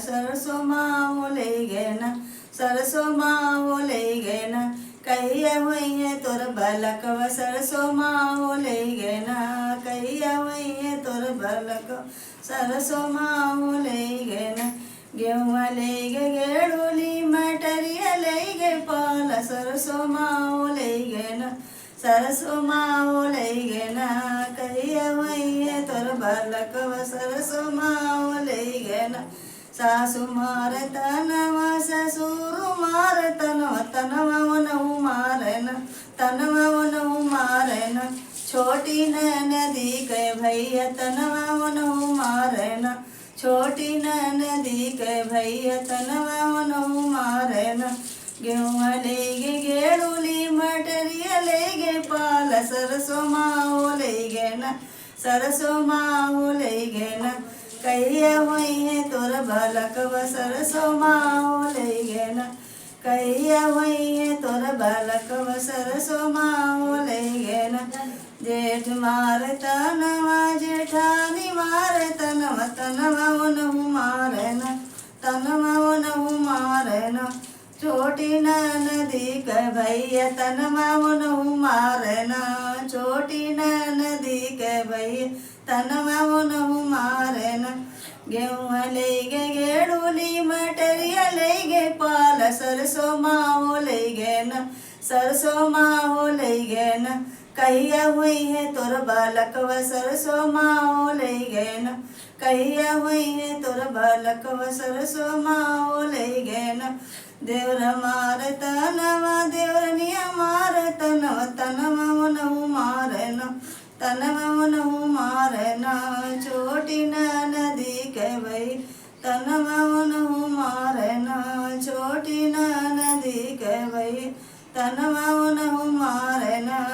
सरसों माँ ले गए न, सरसों माँ ले गए न, कहिया हुई है तोर बालकवा सरसों माँ ले गए न, कहिया हुई है तोर बालक सरसों माँ ले गए न। गेहुआ ले गए गेड़ूली मटरिया ले गए पाल सरसों माँ ले गए न, सरसों माँ ले गए न, कहिया हुई है तोर बालक सरसों माँ ले गए न। सासु मार तनवा ससुर मार तनवा तनवा वनहु मारे न, तनवा वनहु मारे न, छोटी नदी के भैया तनवा वनहु मारे न, छोटी नदी के भैया तनवा वनहु मारे न। गेहुआ ले गे गेड़ूली मटरिया ले गे पाल सरसों माँ ले गे न, सरसों माँ ले गे न, कहिया हुई है तोर बालक सरसों माँ ले गे न, कहिया हुई है तोर बालक सरसों माँ ले गे न। जेठ मार तनवा जेठानी मार तनवा तनवा वनहु मारे न, तनवा वनहु मारे न, छोटी नदी के भैया तनवा वनहु मारे न, छोटी नदी के भैया तनवा वनहु मारे न। गेहुआ ले गे गेड़ूली मटरिया ले गे पाल सरसों माँ ले गे न, सरसों माँ ले गे न, कहिया हुई है तोर बालक सरसों माँ ले गे न, कहिया हुई है तोर बालक सरसों माँ ले गे न। देवर मार तनवा देवरनिया मार तनवा तनवा वनहु मारे न, तनवा वनहु मारे न, छोटी नदी के भई तनवा वनहु मारे न, छोटी नदी के भई तनवा वनहु मारे न।